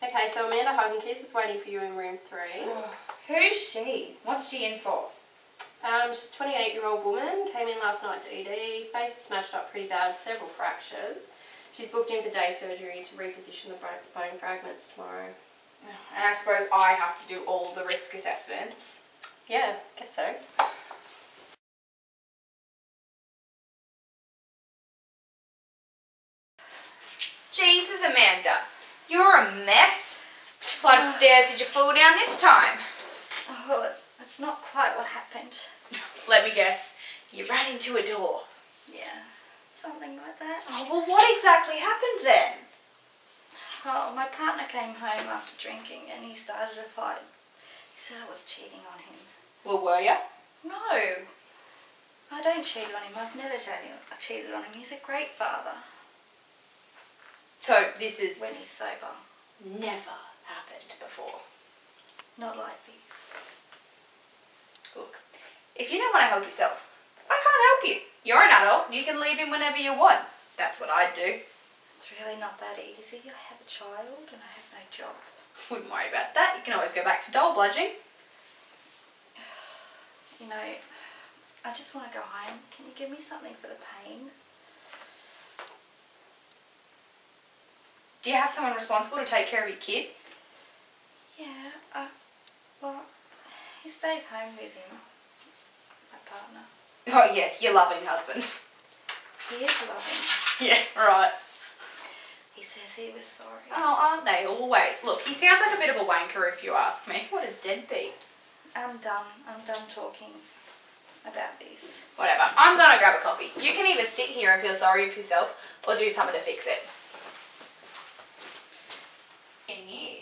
Okay, so Amanda Hugginkiss is waiting for you in room 3. Oh, who's she? What's she in for? She's a 28-year-old woman, came in last night to ED, face is smashed up pretty bad, several fractures. She's booked in for day surgery to reposition the bone fragments tomorrow. And I suppose I have to do all the risk assessments. Yeah, guess so. Jesus, Amanda, you're a mess. Which flight of stairs did you fall down this time? Oh, well, it's not quite what happened. Let me guess, you ran into a door. Yeah, something like that. Oh, well, what exactly happened then? Oh, my partner came home after drinking and he started a fight. He said I was cheating on him. Well, were you? No, I don't cheat on him. I've never cheated on him. He's a great father So this is when he's sober. never happened before. Not like this. Look, if you don't want to help yourself, I can't help you. You're an adult. You can leave him whenever you want. That's what I'd do. It's really not that easy. I have a child and I have no job. Wouldn't worry about that. You can always go back to dole bludging. You know, I just want to go home. Can you give me something for the pain? Do you have someone responsible to take care of your kid? Yeah, well, he stays home with him, my partner. Oh yeah, your loving husband. He is loving. Yeah, right. He says he was sorry. Oh, aren't they always? Look, he sounds like a bit of a wanker if you ask me. What a deadbeat. I'm done. I'm done talking about this. Whatever. I'm gonna grab a coffee. You can either sit here and feel sorry for yourself or do something to fix it. In here.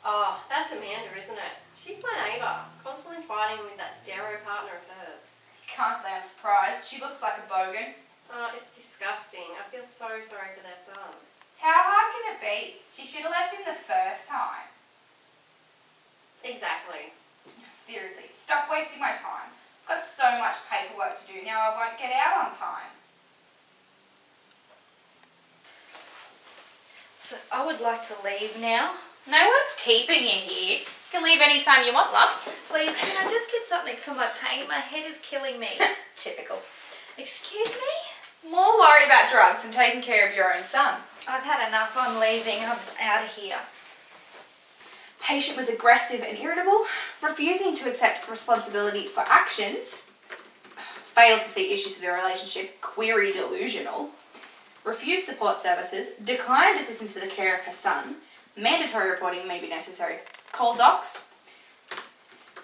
Oh, that's Amanda, isn't it? She's my neighbour, constantly fighting with that Darrow partner of hers. Can't say I'm surprised. She looks like a bogan. Oh, it's disgusting. I feel so sorry for their son. How hard can it be? She should have left him the first time. Exactly. Seriously, stop wasting my time. I've got so much paperwork to do now I won't get out on time. So I would like to leave now. No one's keeping you here. You can leave any time you want, love. Please, can I just get something for my pain? My head is killing me. Typical. Excuse me? More worried about drugs than taking care of your own son. I've had enough. I'm leaving. I'm out of here. Patient was aggressive and irritable, refusing to accept responsibility for actions, fails to see issues with their relationship, query delusional, refused support services, declined assistance for the care of her son, mandatory reporting may be necessary, cold docs,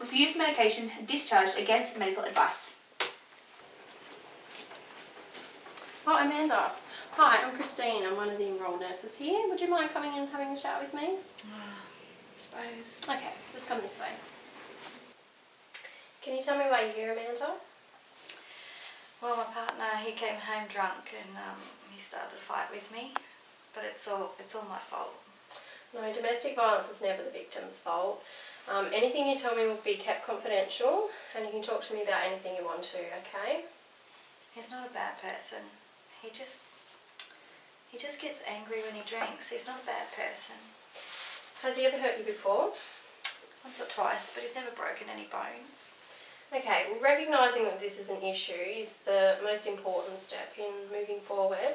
refused medication, discharged against medical advice. Oh, Amanda. Hi, I'm Christine. I'm one of the enrolled nurses here. Would you mind coming in and having a chat with me? Suppose. Okay, just come this way. Can you tell me why you're here, Amanda? Well, my partner, he came home drunk and he started a fight with me. But it's all my fault. No, domestic violence is never the victim's fault. Anything you tell me will be kept confidential, and you can talk to me about anything you want to, okay? He's not a bad person. He just gets angry when he drinks. He's not a bad person. Has he ever hurt you before? Once or twice, but he's never broken any bones. Okay, well, recognising that this is an issue is the most important step in moving forward.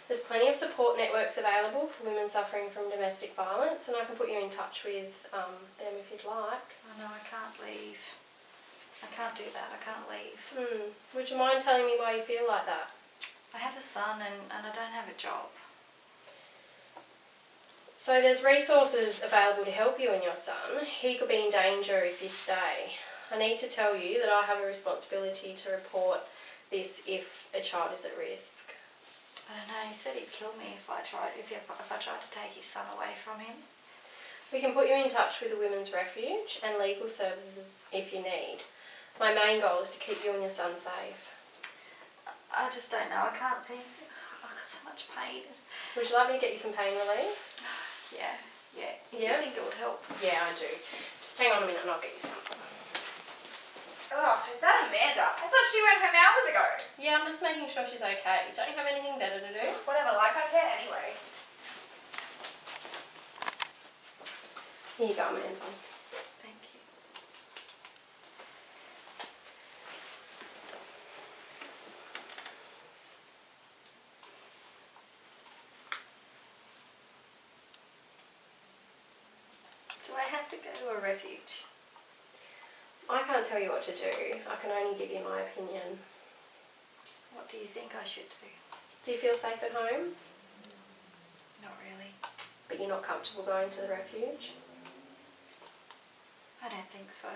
There's plenty of support networks available for women suffering from domestic violence, and I can put you in touch with them if you'd like. Oh no, I can't leave. I can't do that. I can't leave. Would you mind telling me why you feel like that? I have a son and I don't have a job. So there's resources available to help you and your son. He could be in danger if you stay. I need to tell you that I have a responsibility to report this if a child is at risk. I don't know. He said he'd kill me if I tried to take his son away from him. We can put you in touch with the Women's Refuge and legal services if you need. My main goal is to keep you and your son safe. I just don't know. I can't think. I've got so much pain. Would you like me to get you some pain relief? Yeah. If Yeah? you think it would help. Yeah, I do. Just hang on a minute and I'll get you some. Oh, is that Amanda? I thought she went home hours ago. Yeah, I'm just making sure she's okay. Don't you have anything better to do? Whatever, like I care anyway. Here you go, Amanda. Thank you. Do I have to go to a refuge? I can't tell you what to do. I can only give you my opinion. What do you think I should do? Do you feel safe at home, Not really. but you're not comfortable going to the refuge? I don't think so.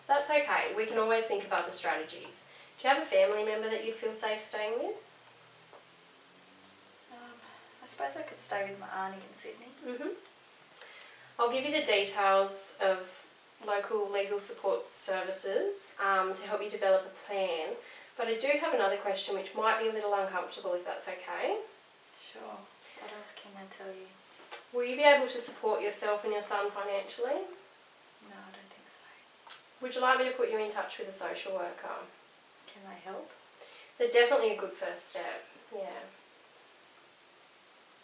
That's okay. We can always think of other strategies. Do you have a family member that you'd feel safe staying with? I suppose I could stay with my auntie in Sydney. I'll give you the details of local legal support services to help you develop a plan. But I do have another question which might be a little uncomfortable, if that's okay. Sure. What else can I tell you? Will you be able to support yourself and your son financially? No, I don't think so. Would you like me to put you in touch with a social worker? Can they help? They're definitely a good first step, yeah.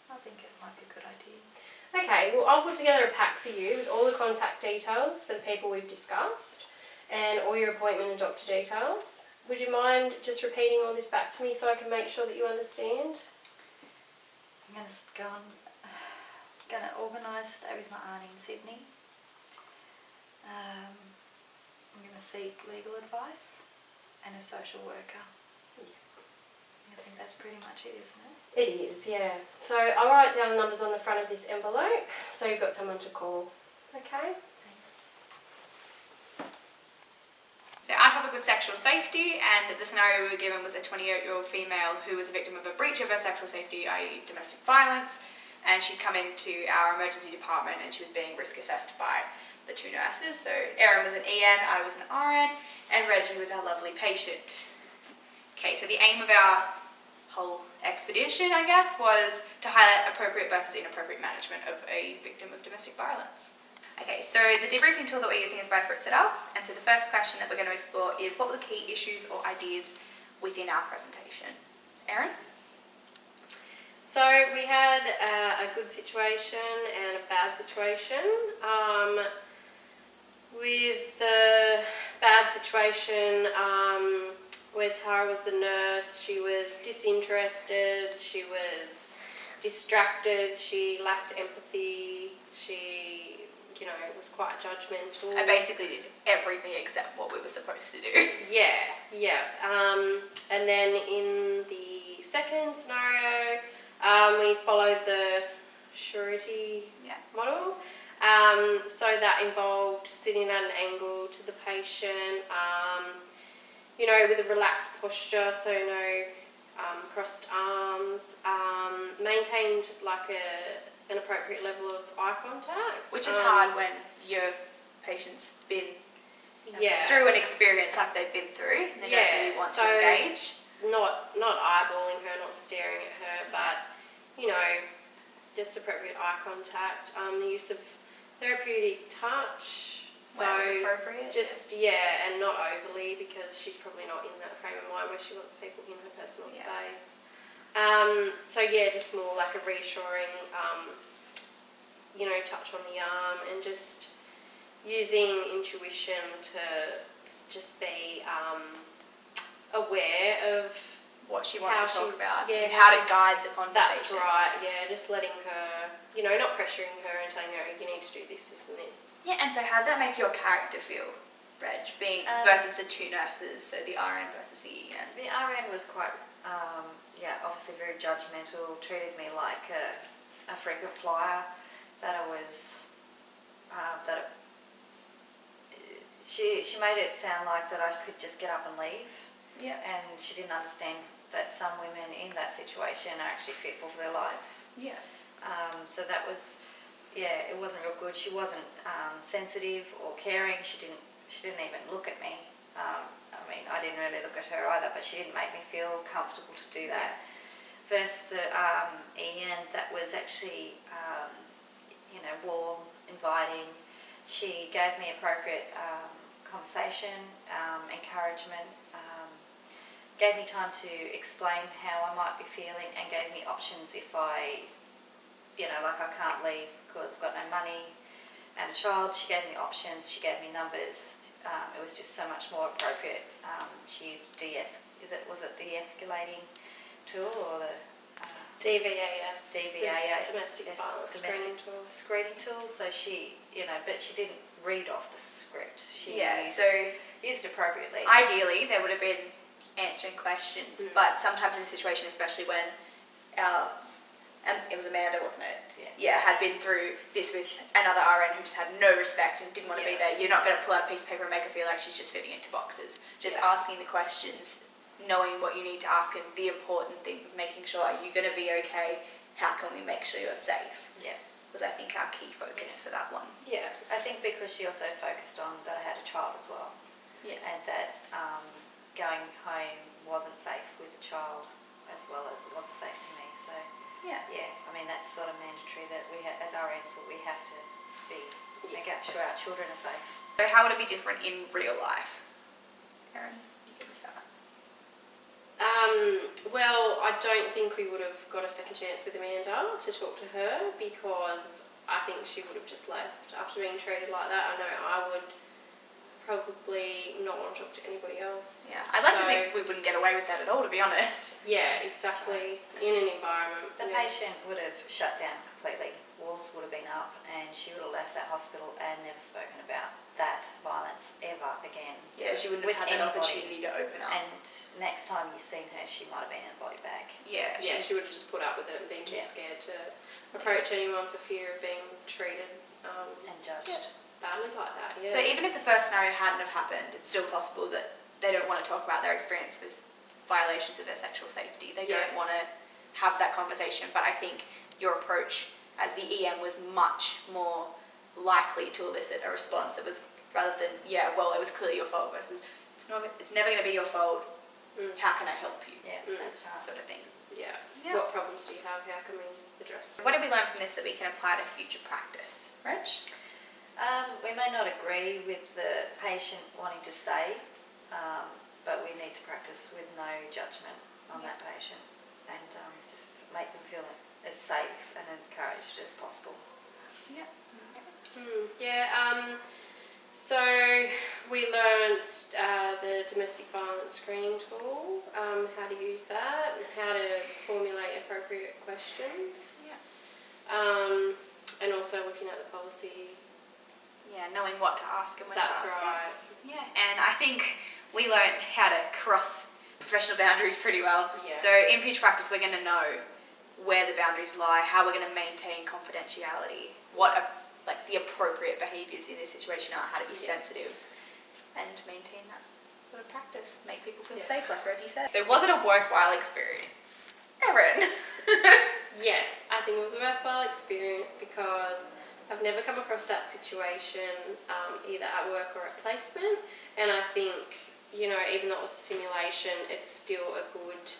I think it might be a good idea. Okay, well I'll put together a pack for you with all the contact details for the people we've discussed and all your appointment and doctor details. Would you mind just repeating all this back to me so I can make sure that you understand? I'm going to organise to stay with my auntie in Sydney. I'm going to seek legal advice and a social worker. I think that's pretty much it, isn't it? It is, yeah. So I'll write down the numbers on the front of this envelope so you've got someone to call. Okay? So our topic was sexual safety, and the scenario we were given was a 28-year-old female who was a victim of a breach of her sexual safety, i.e. domestic violence, and she'd come into our emergency department and she was being risk assessed by the two nurses. So Erin was an EN, I was an RN, and Reggie was our lovely patient. Okay, so the aim of our whole expedition, I guess, was to highlight appropriate versus inappropriate management of a victim of domestic violence. Okay, so the debriefing tool that we're using is by Fritz et al. And so the first question that we're going to explore is what were the key issues or ideas within our presentation? Erin? So we had a good situation and a bad situation. With the bad situation, where Tara was the nurse, she was disinterested, she was distracted, she lacked empathy, she, was quite judgmental. I basically did everything except what we were supposed to do. Yeah. And then in the second scenario, we followed the surety model. So that involved sitting at an angle to the patient, with a relaxed posture, so no crossed arms, maintained like an appropriate level of eye contact. Which is hard when your patient's been through an experience like they've been through. They don't really want to engage. Not eyeballing her, not staring at her, but, just appropriate eye contact. The use of therapeutic touch. So when it's appropriate. and not overly, because she's probably not in that frame of mind where she wants people in her personal space. Just more like a reassuring, touch on the arm, and just using intuition to just be aware of what she wants to talk about, and how to guide the conversation. That's right, just letting her, not pressuring her and telling her, you need to do this, this and this. Yeah, and so how did that make your character feel, Reg, being versus the two nurses, so the RN versus the EN? The RN was quite, obviously very judgmental, treated me like a frequent flyer, that I was, she made it sound like that I could just get up and leave. Yeah. And she didn't understand that some women in that situation are actually fearful for their life. Yeah. So that was, it wasn't real good. She wasn't sensitive or caring. She didn't even look at me. I didn't really look at her either, but she didn't make me feel comfortable to do that. Versus the EN, that was actually, warm, inviting. She gave me appropriate conversation, encouragement, gave me time to explain how I might be feeling, and gave me options if I, I can't leave because I've got no money. and a child. She gave me options, she gave me numbers. It was just so much more appropriate. She used was it de-escalating tool or the DVAS. DVAS, Domestic yes, violence domestic screening tool. screening tool. So she, but she didn't read off the script. She used it appropriately. Ideally, there would have been answering questions, but sometimes in a situation, especially when it was Amanda, wasn't it? Yeah, had been through this with another RN who just had no respect and didn't want to be there. You're not going to pull out a piece of paper and make her feel like she's just fitting into boxes. Just asking the questions, knowing what you need to ask and the important things, making sure, are you going to be okay? How can we make sure you're safe? Yeah. Was, I think, our key focus for that one. Yeah, I think because she also focused on that I had a child as well. Yeah. And that going home wasn't safe with a child as well as it wasn't safe to me. So yeah, I mean that's sort of mandatory that we as RNs, what we have to be, make sure our children are safe. So how would it be different in real life? Erin, you can start. Well, I don't think we would have got a second chance with Amanda to talk to her because I think she would have just left after being treated like that. I know I would probably not want to talk to anybody else. Yeah, I'd like to think we wouldn't get away with that at all, to be honest. Yeah, exactly. In an environment. The patient would have shut down completely. Walls would have been up and she would have left that hospital and never spoken about that violence ever again. Yeah, she wouldn't have had that opportunity to open up. And next time you've seen her, she might have been in a body bag. Yeah, she would have just put up with it and been too scared to approach anyone for fear of being treated and judged badly like that. Yeah. So even if the first scenario hadn't have happened, it's still possible that they don't want to talk about their experience with violations of their sexual safety. They don't want to have that conversation. But I think your approach as the EM was much more likely to elicit a response that was, rather than, well, it was clearly your fault, versus it's never going to be your fault. How can I help you? Yeah, that's right. Sort of thing. Yeah. What problems do you have? How can we address them? What did we learn from this that we can apply to future practice? Reg? We may not agree with the patient wanting to stay, but we need to practice with no judgment on that patient and just make them feel as safe and encouraged as possible. Yeah. So we learnt the domestic violence screening tool, how to use that, and how to formulate appropriate questions. And also looking at the policy. Yeah, knowing what to ask and when to ask. That's right. Yeah, and I think we learned how to cross professional boundaries pretty well. Yeah. So in future practice, we're going to know where the boundaries lie, how we're going to maintain confidentiality, what the appropriate behaviours in this situation are, how to be sensitive, and maintain that sort of practice, make people feel safe, like Reggie said. So was it a worthwhile experience, Erin? Yes, I think it was a worthwhile experience because I've never come across that situation either at work or at placement, and I think, even though it was a simulation, it's still a good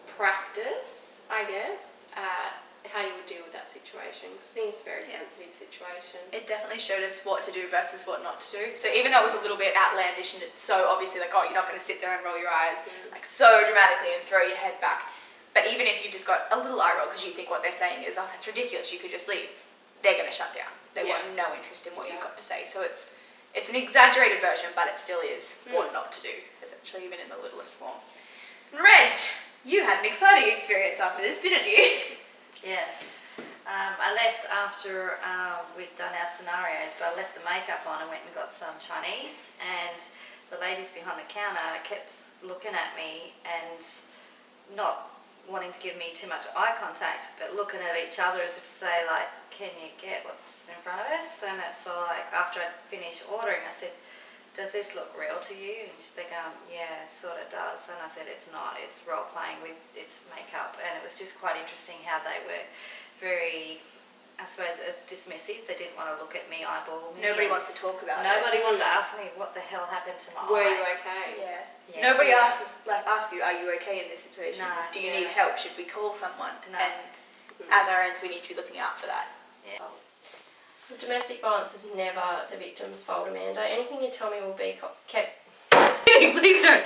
practice, I guess, at how you would deal with that situation, because I think it's a very sensitive situation. It definitely showed us what to do versus what not to do. So even though it was a little bit outlandish and it's so obviously you're not going to sit there and roll your eyes so dramatically and throw your head back, but even if you just got a little eye roll because you think what they're saying is, that's ridiculous, you could just leave, they're going to shut down. They want no interest in what you've got to say. So it's an exaggerated version, but it still is what not to do, essentially, even in the littlest form. Reg, you had an exciting experience after this, didn't you? Yes. I left after we'd done our scenarios, but I left the makeup on and went and got some Chinese, and the ladies behind the counter kept looking at me and not wanting to give me too much eye contact, but looking at each other as if to say, like, can you get what's in front of us? And it's all like, after I'd finished ordering, I said, does this look real to you? And they go, yeah, it sort of does. And I said, it's not, it's role playing, it's makeup. And it was just quite interesting how they were very, I suppose, dismissive. They didn't want to look at me, eyeball me. Nobody wants to talk about it. Nobody wanted to ask me what the hell happened to my eye. Were you okay? Yeah. Nobody asks you, are you okay in this situation? No. Do you need help? Should we call someone? No. And as RNs, we need to be looking out for that. Yeah. Domestic violence is never the victim's fault, Amanda. Anything you tell me will be kept. Please don't.